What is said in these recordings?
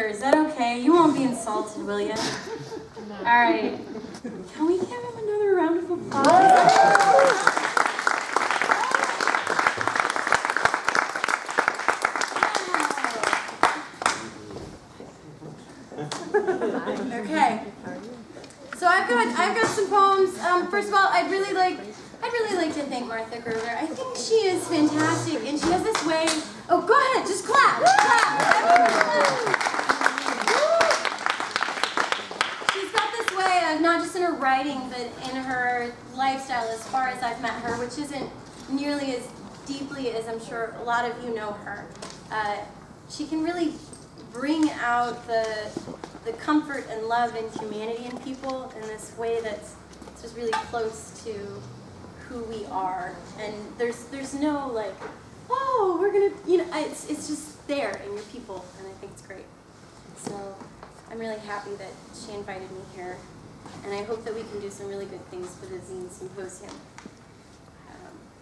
Is that okay? You won't be insulted, will you? All right. Can we give him another round of applause? Okay. So I've got some poems. First of all, I'd really like to thank Martha Grover. I think she is fantastic, and she has this way. Oh, go ahead, just clap, clap. She's got this way of not just in her writing, but in her lifestyle. As far as I've met her, which isn't nearly as deeply as I'm sure a lot of you know her. She can really bring out the comfort and love and humanity in people in this way that's just really close to who we are. And there's no like, oh, we're gonna, you know, it's just there in your people, and I think it's great. So I'm really happy that she invited me here, and I hope that we can do some really good things for the Zine Symposium.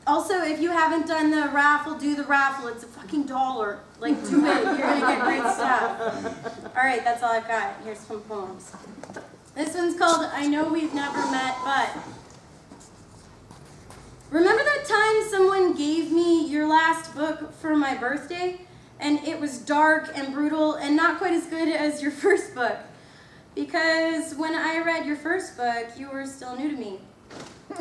Also, if you haven't done the raffle, do the raffle. It's a fucking $1. Like, do it. You're going to get great stuff. All right, that's all I've got. Here's some poems. This one's called I Know We've Never Met, But. Remember that time someone gave me your last book for my birthday? And it was dark and brutal and not quite as good as your first book. Because when I read your first book, you were still new to me.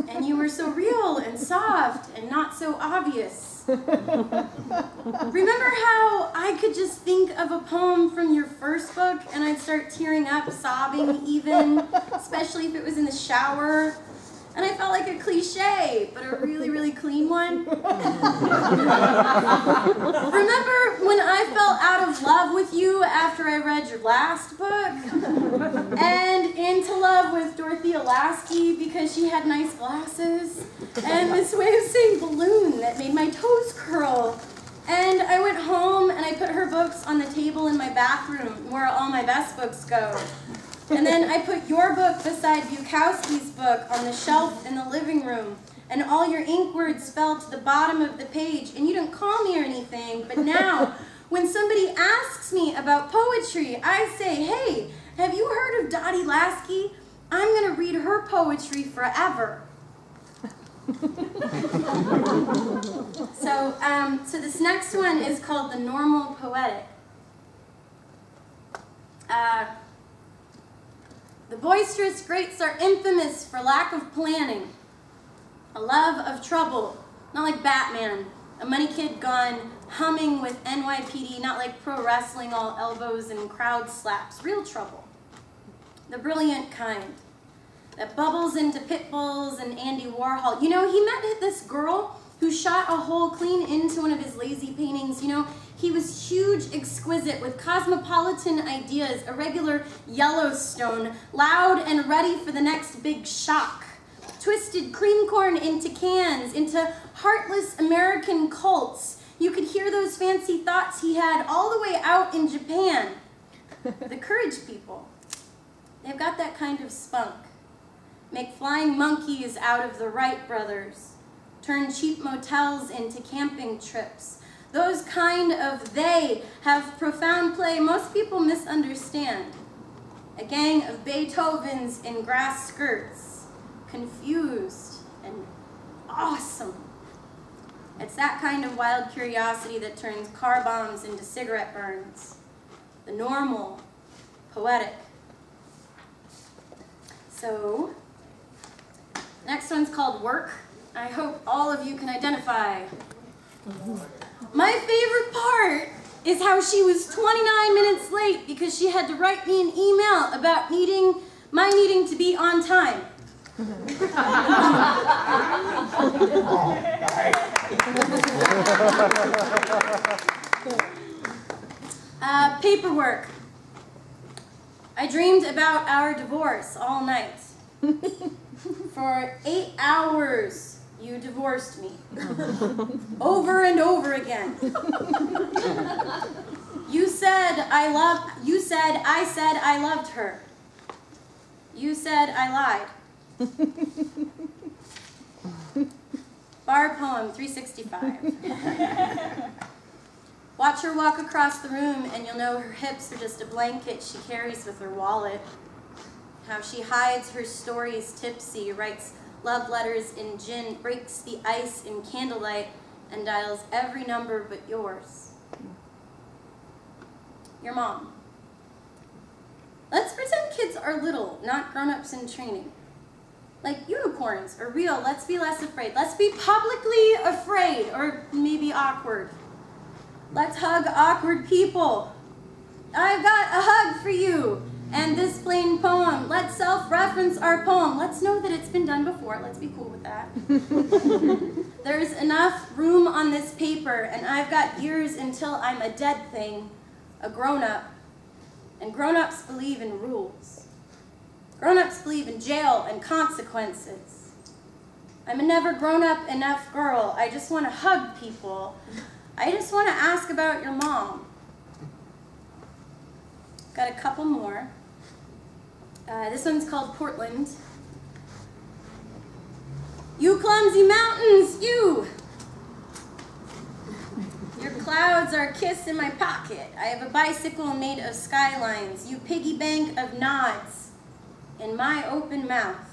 And you were so real and soft and not so obvious. Remember how I could just think of a poem from your first book and I'd start tearing up, sobbing even, especially if it was in the shower? And I felt like a cliche, but a really, really clean one. Remember when I fell out of love with you after I read your last book? And into love with Dorothea Lasky because she had nice glasses? And this way of saying balloon that made my toes curl? And I went home and I put her books on the table in my bathroom where all my best books go. And then I put your book beside Bukowski's book on the shelf in the living room. And all your ink words fell to the bottom of the page. And you didn't call me or anything. But now, when somebody asks me about poetry, I say, hey, have you heard of Dottie Lasky? I'm going to read her poetry forever. So this next one is called The Normal Poetic. The boisterous greats are infamous for lack of planning, a love of trouble, not like Batman, a money kid gone humming with NYPD, not like pro wrestling, all elbows and crowd slaps, real trouble. The brilliant kind that bubbles into pit bulls and Andy Warhol. You know, he met this girl who shot a hole clean into one of his lazy paintings. You know, he was huge, exquisite, with cosmopolitan ideas, a regular Yellowstone, loud and ready for the next big shock. Twisted cream corn into cans, into heartless American cults. You could hear those fancy thoughts he had all the way out in Japan. The courage people, they've got that kind of spunk. Make flying monkeys out of the Wright brothers. Turn cheap motels into camping trips. Those kind of they have profound play most people misunderstand. A gang of Beethovens in grass skirts, confused and awesome. It's that kind of wild curiosity that turns car bombs into cigarette burns. The normal, poetic. So, next one's called Work. I hope all of you can identify. My favorite part is how she was 29 minutes late because she had to write me an email about my needing to be on time. Paperwork. I dreamed about our divorce all night. For 8 hours. You divorced me. Over and over again. You said I said I loved her. You said I lied. Bar poem 365. Watch her walk across the room and you'll know her hips are just a blanket she carries with her wallet. How she hides her stories tipsy, writes love letters in gin, breaks the ice in candlelight, and dials every number but yours. Your mom. Let's pretend kids are little, not grown-ups in training. Like unicorns are real, let's be less afraid. Let's be publicly afraid, or maybe awkward. Let's hug awkward people. I've got a hug for you. And this plain poem. Let's self-reference our poem. Let's know that it's been done before. Let's be cool with that. There's enough room on this paper, and I've got years until I'm a dead thing, a grown-up. And grown-ups believe in rules. Grown-ups believe in jail and consequences. I'm a never grown-up enough girl. I just want to hug people. I just want to ask about your mom. Got a couple more. This one's called Portland. You clumsy mountains, you! Your clouds are a kiss in my pocket. I have a bicycle made of skylines. You piggy bank of nods in my open mouth.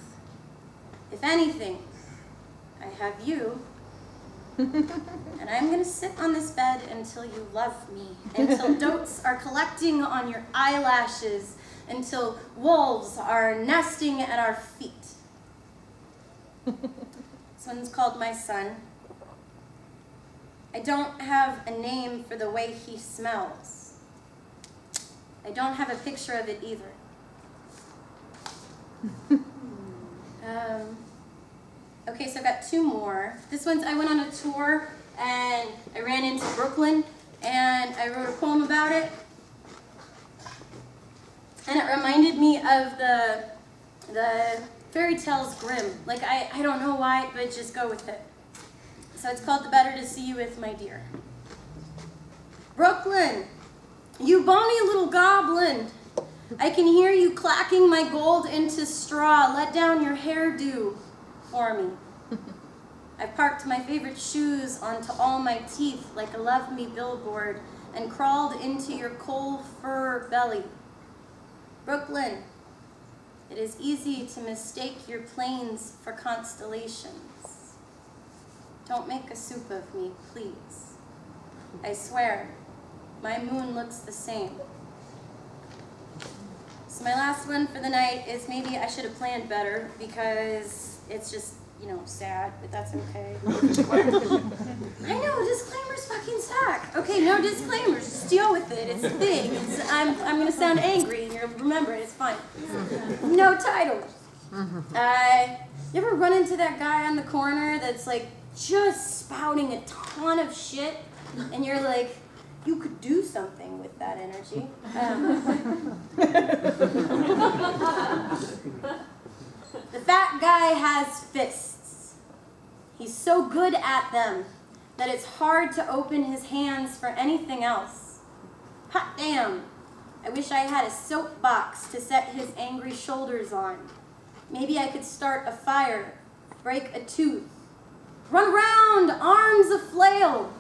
If anything, I have you. And I'm going to sit on this bed until you love me, until dotes are collecting on your eyelashes, until wolves are nesting at our feet. This one's called My Son. I don't have a name for the way he smells. I don't have a picture of it either. Okay, so I've got two more. This one's, I went on a tour and I ran into Brooklyn and I wrote a poem about it. And it reminded me of the fairy tales Grimm. Like, I don't know why, but just go with it. So it's called The Better to See You With, My Dear. Brooklyn, you bony little goblin. I can hear you clacking my gold into straw. Let down your hairdo for me. I parked my favorite shoes onto all my teeth like a love me billboard and crawled into your coal fur belly. Brooklyn, it is easy to mistake your plains for constellations. Don't make a soup of me, please. I swear, my moon looks the same. So my last one for the night is maybe I should have planned better because it's just, you know, sad, but that's okay. I know, disclaimers fucking suck. Okay, no disclaimers, just deal with it. It's a thing. I'm gonna sound angry and you'll remember it, it's fine. No titles. You ever run into that guy on the corner that's like just spouting a ton of shit and you're like, you could do something with that energy. The fat guy has fists. He's so good at them that it's hard to open his hands for anything else. Hot damn. I wish I had a soapbox to set his angry shoulders on. Maybe I could start a fire, break a tooth, run around, arms aflail.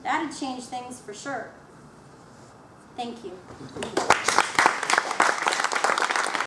That'd change things for sure. Thank you.